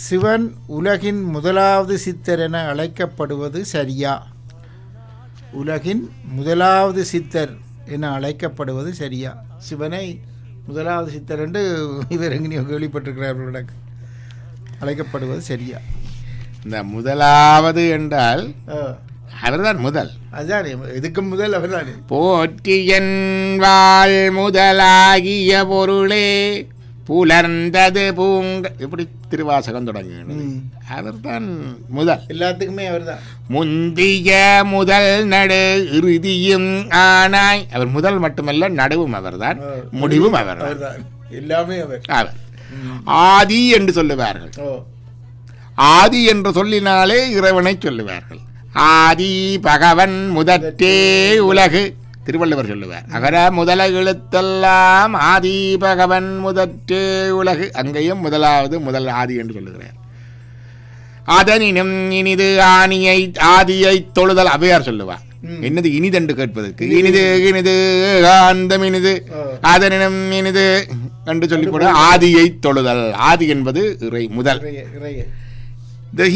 சிவன் உலகின் முதலாவது சித்தர் என அழைக்கப்படுவது சரியா? உலகின் முதலாவது சித்தர் என அழைக்கப்படுவது சரியா? சிவனை முதலாவது சித்தர் என்று இவர் எங்கேயோ கேள்விப்பட்டிருக்கிறார்கள். அழைக்கப்படுவது சரியா? இந்த முதலாவது என்றால் அவர்தான் முதல். அதுதான் இதுக்கு முதல் அவர்தான். போற்றியன் வாழ் முதலாகிய பொருளே புலர்ந்தது பூங்க, இப்படி திருவாசகம் தொடங்குகிறது. அவர்தான் முதல், எல்லாத்துக்குமே அவர்தான். முந்திய முதல் நடு இறுதியும் ஆனாய். அவர் முதல் மட்டுமல்ல, நடுவும் அவர்தான், முடிவும் அவர்தான், எல்லாமே அவர். ஆதி என்று சொல்லுவார்கள். ஆதி என்று சொல்லினாலே இறைவனை சொல்லுவார்கள். ஆதி பகவன் முதற்றே உலகு, திருவள்ளுவர் சொல்லுவார். அகர முதல எழுத்தெல்லாம் ஆதி பகவன் முதற்றே உலகு. அங்கேயும் முதலாவது முதல் ஆதி என்று சொல்லுகிறார். அதனினும் இனிது ஆணியை ஆதியை தொழுதல் அவையார் சொல்லுவார். என்னது இனிதென்று கேட்பதற்கு? இனிது இனிது ஆந்தம் இனிது அதனினும் இனிது என்று சொல்லி கூட ஆதியை தொழுதல். ஆதி என்பது இறை, முதல்.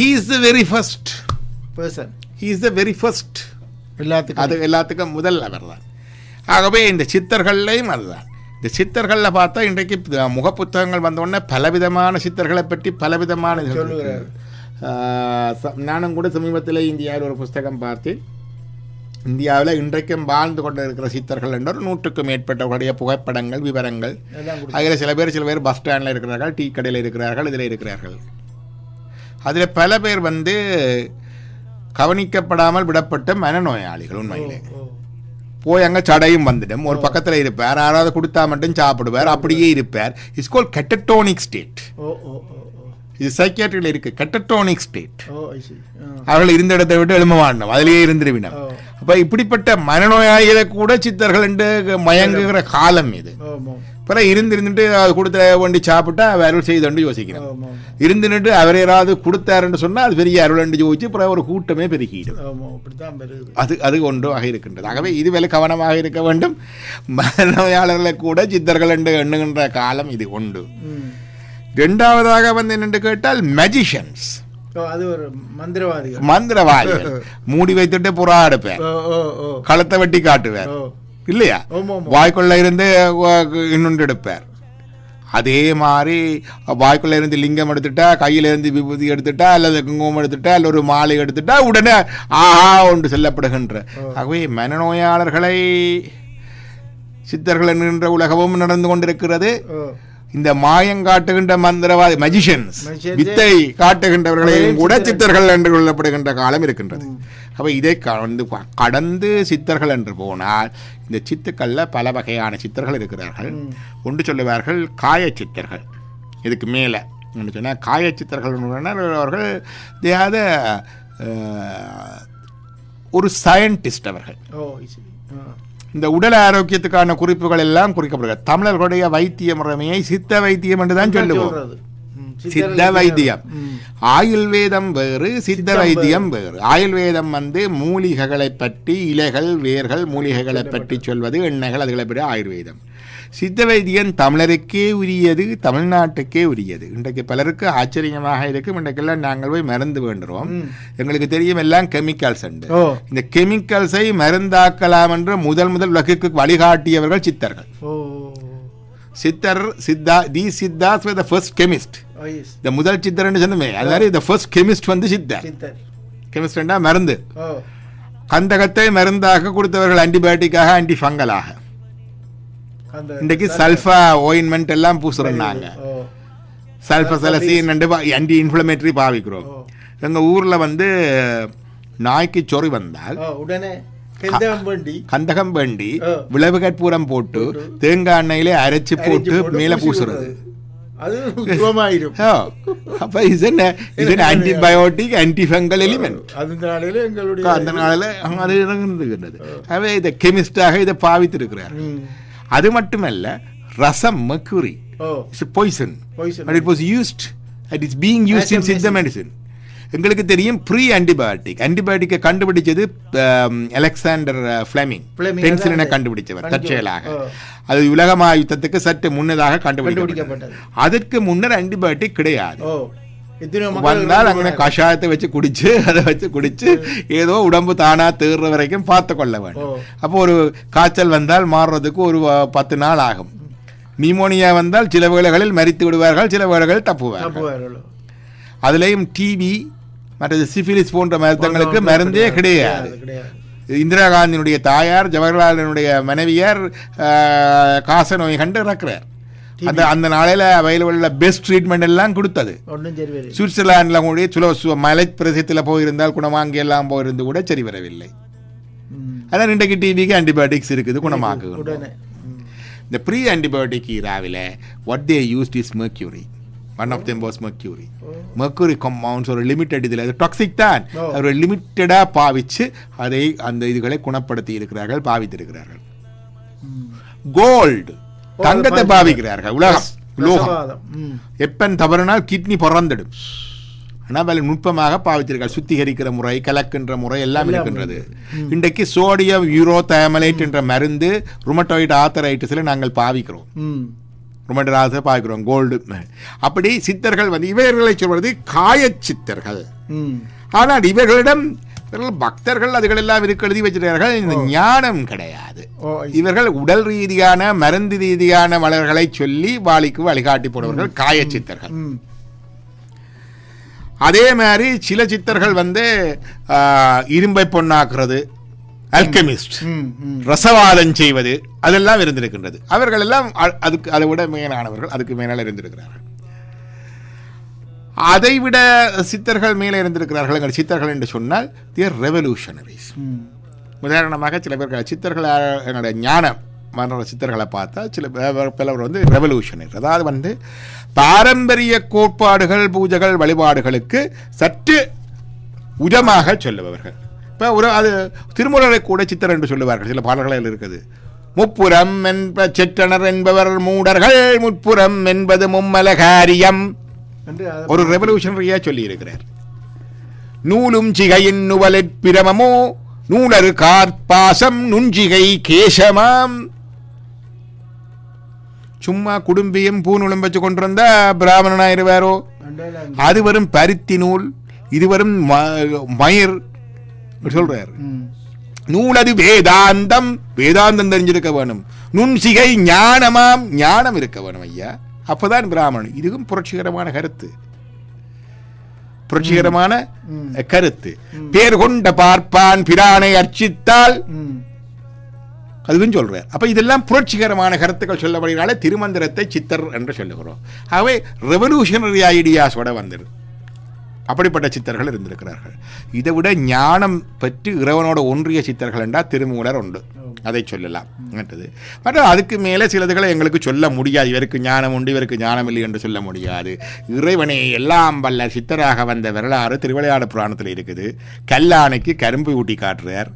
He is the very first person. He is the very first. எல்லாத்துக்கும் முதல் அவர் தான். ஆகவே இந்த சித்தர்கள்லையும் அதுதான். இந்த சித்தர்களில் பார்த்தா இன்றைக்கு முகப்புத்தகங்கள் வந்தோடனே பலவிதமான சித்தர்களை பற்றி பலவிதமான நானும் கூட சமீபத்தில் இந்தியாவில் ஒரு புஸ்தகம் பார்த்தேன். இந்தியாவில் இன்றைக்கும் வாழ்ந்து கொண்டு இருக்கிற சித்தர்கள் என்ற 100க்கும் மேற்பட்டவர்களுடைய புகைப்படங்கள், விவரங்கள். அதில் சில பேர் பஸ் ஸ்டாண்டில் இருக்கிறார்கள், டீ கடையில் இருக்கிறார்கள், இதில் இருக்கிறார்கள். அதில் பல பேர் கவனிக்கப்படாமல் விடப்பட்ட மனநோயாளிகள். உண்மையிலே போய் அங்கே சடையும் வந்துடும், ஒரு பக்கத்தில் இருப்பார், யாராவது கொடுத்தா மட்டும் சாப்பிடுவார், அப்படியே இருப்பார். It's called catatonic state. இது சைக்கியாட்ரியில் இருக்கு, கெட்டடோனிக் ஸ்டேட். அவர்கள் இருந்த இடத்தை விட்டு எழும்ப மாட்டோம், அதிலேயே இருந்துருவினோம். அப்போ இப்படிப்பட்ட மனநோயாளிகளை கூட சித்தர்கள் என்று மயங்குகிற காலம் இது. பிற இருந்துட்டு அது கொடுத்த வண்டி சாப்பிட்டா அருள் செய்து யோசிக்கணும். இருந்துட்டு அவர் யாராவது கொடுத்தாருன்னு சொன்னால் அது பெரிய அருள் என்று யோசிச்சு பிறகு ஒரு கூட்டமே பெருகிடும். அது ஒன்றாக இருக்கின்றது. ஆகவே இதுவேளை கவனமாக இருக்க வேண்டும். மனநோயாளர்களை கூட சித்தர்கள் என்று எண்ணுகின்ற காலம் இது உண்டு. இரண்டாவதாக என்னென்று கேட்டால் மேஜிஷியன்ஸ். அது ஒரு மந்திரவாதிகள். மூடி வைத்துட்டு புறா எடுப்பார், களத்தை வெட்டி காட்டுவார் இல்லையா, வாய்க்குள்ள இருந்து இன்னொன்று எடுப்பார். அதே மாதிரி வாய்க்குள்ள இருந்து லிங்கம் எடுத்துட்டா, கையில இருந்து விபூதி எடுத்துட்டா, அல்லது குங்குமம் எடுத்துட்டா, அல்ல ஒரு மாலை எடுத்துட்டா உடனே ஆஹா ஒன்று செல்லப்படுகின்ற. ஆகவே மனநோயாளர்களை சித்தர்கள் என்கின்ற உலகமும் நடந்து கொண்டிருக்கிறது. இந்த மாயம் காட்டுகின்ற மந்திரவாதி மேஜிஷியன்ஸ், வித்தை காட்டுகின்றவர்களையும் கூட சித்தர்கள் என்று கொள்ளப்படுகின்ற காலம் இருக்கின்றது. அப்போ இதை கடந்து சித்தர்கள் என்று போனால் இந்த சித்துக்களில் பல வகையான சித்தர்கள் இருக்கிறார்கள். ஒன்று சொல்லுவார்கள் காய சித்தர்கள். இதுக்கு மேலே ஒன்று சொன்னால் காய சித்தர்கள் அவர்கள் ஒரு சயின்டிஸ்ட். அவர்கள் இந்த உடல் ஆரோக்கியத்துக்கான குறிப்புகள் எல்லாம் குறிக்கப்படுகிறது. தமிழர்களுடைய வைத்திய முறைமையை சித்த வைத்தியம் என்று தான் சொல்லுவோம். சித்த வைத்தியம், ஆயுர்வேதம் வேறு, சித்த வைத்தியம் வேறு. ஆயுர்வேதம் மூலிகைகளை பற்றி, இலைகள், வேர்கள், மூலிகைகளை பற்றி சொல்வது, எண்ணெய்கள், அதுகளை பற்றி ஆயுர்வேதம். சித்த வைத்தியம் தமிழருக்கே உரியது, தமிழ்நாட்டுக்கே உரியது. இன்றைக்கு பலருக்கு ஆச்சரியமாக இருக்கும். இன்றைக்கெல்லாம் நாங்கள் போய் மருந்து வேண்டுறோம், எங்களுக்கு தெரியும் எல்லாம் கெமிக்கல்ஸ் உண்டு. இந்த கெமிக்கல்ஸை மருந்தாக்கலாம் என்று முதல் உலகிற்கு வழிகாட்டியவர்கள் சித்தர்கள். சித்தாஸ் were the first chemist. இந்த முதல் சித்தர்னு சொன்னமே, அதாவது the first chemist சித்தர். கெமிஸ்ட்னா மருந்து. கந்தகத்தை மருந்தாக கொடுத்தவர்கள் ஆன்டிபயோட்டிக்காக, ஆன்டி ஃபங்கலாக. இன்றைக்கு சல்ஃபா ஓயின்மெண்ட் எல்லாம் பூசுறாங்க. சல்ஃபசலசின் ஆன்டி இன்ஃப்ளமேட்டரி பாவிக்கிறோம். எங்கள் ஊரில் நாய்க்கு சொறி வந்தால் உடனே கந்தகம் வேண்டி விளைவு கற்பூரம் போட்டு தேங்காய் எண்ணெயிலே அரைச்சி போட்டு மேலே பூசுறது. Antibiotic, antifungal element. அந்த நாளில் அது இறங்குகின்றது. அவை இதை கெமிஸ்டாக இதை பாவித்திருக்கிறார். அது மட்டுமல்ல, ரசம், mercury, it's a poison, but it was used, it is being used in Siddha medicine. எங்களுக்கு தெரியும் ப்ரீ ஆன்டிபயோட்டிக்கை கண்டுபிடிச்சது அலெக்சாண்டர் ஃப்ளெமிங், பென்சிலினை கண்டுபிடிச்சவர் தற்செயலாக. அது உலகமா யுத்தத்துக்கு சற்று முன்னதாக கண்டுபிடிக்கப்பட்டது. அதற்கு முன்னர் ஆன்டிபயோட்டிக் கிடையாது. எத்தனையோ மக்கள் வந்தால் அங்கே கஷாயத்தை வச்சு குடிச்சு அதை வச்சு குடிச்சு ஏதோ உடம்பு தானா தேர்ற வரைக்கும் பார்த்து கொள்ள வேண்டும். அப்போ ஒரு காய்ச்சல் வந்தால் மாறுறதுக்கு ஒரு 10 நாள் ஆகும். நிமோனியா வந்தால் சில வேளைகளில் மரித்து விடுவார்கள், சில வேளைகளில் தப்புவார்கள். அதுலேயும் டிபி மற்றது சிஃபிலிஸ் போன்ற மருத்துவங்களுக்கு மருந்தே கிடையாது. இந்திரா காந்தியினுடைய தாயார் ஜவஹர்லாலினுடைய மனைவியார் காச நோய் கண்டு இறக்குறார். அந்த நாளையில் அவைலபிள் உள்ள பெஸ்ட் ட்ரீட்மெண்ட் எல்லாம் கொடுத்தது. சுவிட்சர்லாண்டில் கூட மலை பிரதேசத்தில் போயிருந்தால் குணமாங்கி எல்லாம் போயிருந்து கூட சரி வரவில்லை. அதான் இன்றைக்கு டிபிக்கு ஆன்டிபயோட்டிக்ஸ் இருக்குது, குணமாக்கு. இந்த ப்ரீ ஆன்டிபயோட்டிக் ஈராவில் what they used is mercury. One of them was mercury. Mercury compounds ஒரு லிமிட்டட் இதில் அது டாக்ஸிக் தான், ஒரு லிமிட்டடாக பாவிச்சு அதை அந்த இதுகளை குணப்படுத்தி இருக்கிறார்கள், பாவித்திருக்கிறார்கள். கோல்டு தங்கத்தை பாவிக்கிறார்கள். உலகம் எப்பன் தவறுனால் கிட்னி பிறந்துடும். ஆனால் அதில் நுட்பமாக பாவித்திருக்கார்கள். சுத்திகரிக்கிற முறை, கலக்கின்ற முறை எல்லாம் இருக்கின்றது. இன்றைக்கு சோடியம் யூரோதயமலேட் என்ற மருந்து ருமட்டாய்டு ஆர்த்தரைட்டிஸில் நாங்கள் பாவிக்கிறோம். Rheumatoid பாவிக்கிறோம் gold. அப்படி சித்தர்கள் இவர்களை சொல்வது காய சித்தர்கள். ஆனால் இவர்களிடம் பக்தர்கள் அதுகளெல்லாம் இருக்கு எழுதி வச்சிருக்கிறார்கள். இந்த ஞானம் கிடையாது. இவர்கள் உடல் ரீதியான மருந்து ரீதியான மலர்களை சொல்லி வாளிக்கு வழிகாட்டி போடுவார்கள் காய சித்தர்கள். அதே மாதிரி சில சித்தர்கள் இரும்பை பொன்னாக்குறது, அல்கெமிஸ்ட், ரசவாதம் செய்வது, அதெல்லாம் இருந்திருக்கின்றது. அவர்கள் எல்லாம் அதுக்கு அதை விட மேலானவர்கள், அதுக்கு மேலால் இருந்திருக்கிறார்கள். அதைவிட சித்தர்கள் மேலே இருந்திருக்கிறார்கள். சித்தர்கள் என்று சொன்னால் தேர் ரெவல்யூஷனரிஸ். உதாரணமாக சில பேர்கள் சித்தர்கள் என்னுடைய ஞானம் மன்ற சித்தர்களை பார்த்தா சில பலவர் ரெவல்யூஷனரி, அதாவது பாரம்பரிய கோட்பாடுகள், பூஜைகள், வழிபாடுகளுக்கு சற்று உரமாக சொல்லுபவர்கள். இப்போ அது திருமுறை கூட சித்தர் என்று சொல்லுவார்கள். சில பாடல்களில் இருக்குது. முப்புறம் என்ப செற்றனர் என்பவர் மூடர்கள், முப்புறம் என்பது மும்மலகாரியம். ஒரு ரெவல்யூஷனரியா சொல்லி இருக்கிறார். நூலும் சிகையின் நுவலிற் பிரமமோ நூலரு கார்பாசம் நுஞ்சிகை கேசமாம். சும்மா குடும்பியும் பூநூலும் வச்சு கொண்டிருந்த பிராமணனாயிருவாரோ? அது வரும் பருத்தி நூல், இது வரும் மயிர் சொல்றார். நூலது வேதாந்தம், வேதாந்தம் தெரிஞ்சிருக்க வேணும். நுண்சிகை ஞானமாம், ஞானம் இருக்க வேணும் ஐயா, அப்பதான் பிராமணன். இதுவும் புரட்சிகரமான கருத்து, புரட்சிகரமான கருத்து. பேர் கொண்ட பார்ப்பான் பிரானை அர்ச்சித்தால், அதுவும் சொல்றார். அப்ப இதெல்லாம் புரட்சிகரமான கருத்துக்கள் சொல்லப்படுகிறால திருமந்திரத்தை சித்தர் என்று சொல்லுகிறோம். ஆகவே ரெவல்யூஷனரி ஐடியாஸோட வந்தது. அப்படிப்பட்ட சித்தர்கள் இருந்திருக்கிறார்கள். இதை விட ஞானம் பற்றி இறைவனோட ஒன்றிய சித்தர்கள் என்றால் திருமூலர் உண்டு, அதை சொல்லலாம். மற்ற அதுக்கு மேலே சிலதுகளை எங்களுக்கு சொல்ல முடியாது. இவருக்கு ஞானம் உண்டு, இவருக்கு ஞானம் இல்லை என்று சொல்ல முடியாது. இறைவனை எல்லாம் வல்ல சித்தராக வந்த வரலாறு திருவிளையாடு புராணத்தில் இருக்குது. கல்லானைக்கு கரும்பு ஊட்டி காட்டுறார்.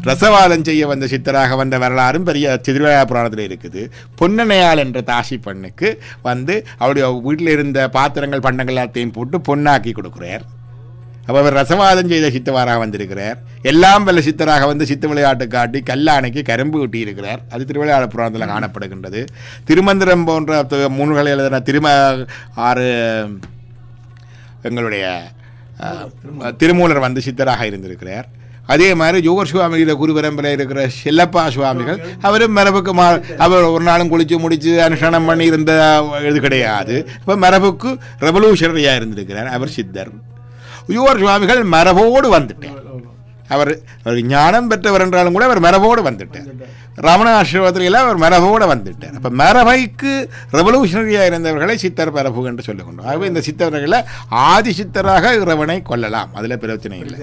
ரசவாதம் செய்ய வந்த சித்தராக வந்த வரலாறும் பெரிய திருவிளையாடு புராணத்தில் இருக்குது. பொன்னனையாள் என்ற தாசி பெண்ணுக்கு அவருடைய வீட்டில் இருந்த பாத்திரங்கள் பண்டங்கள் எல்லாத்தையும் போட்டு பொன்னாக்கி கொடுக்குறார். அப்போ அவர் ரசவாதம் செய்த சித்தவாராக வந்திருக்கிறார். எல்லாம் வல்ல சித்தராக சித்த விளையாட்டு காட்டி கல்லானைக்கு கரும்பு ஊட்டி இருக்கிறார். அது திருவிளையாடு புராணத்தில் காணப்படுகின்றது. திருமந்திரம் போன்ற நூல்களை எழுதின 6 எங்களுடைய திருமூலர் சித்தராக இருந்திருக்கிறார். அதே மாதிரி ஜோகர் சுவாமிகிற குரு பரம்பரையில் இருக்கிற செல்லப்பா சுவாமிகள் அவரும் மரபுக்கு அவர் ஒரு நாளும் குளிச்சு முடிச்சு அனுஷ்டானம் பண்ணி இருந்த இது கிடையாது. இப்போ மரபுக்கு ரெவல்யூஷனரியாக இருந்திருக்கிறார். அவர் சித்தர். யோகர் சுவாமிகள் மரபோடு வந்துட்டார். அவர் ஞானம் பெற்றவர் என்றாலும் கூட அவர் மரபோடு வந்துட்டார். ரமணாசிரமத்தில் அவர் மரபோடு வந்துட்டார். அப்போ மரபைக்கு ரெவல்யூஷனரியாக இருந்தவர்களை சித்தர் மரபு என்று சொல்லிக்கொண்டோம். ஆகவே இந்த சித்தர்களை ஆதி சித்தராக இறைவனை கொள்ளலாம், அதில் பிரச்சனை இல்லை.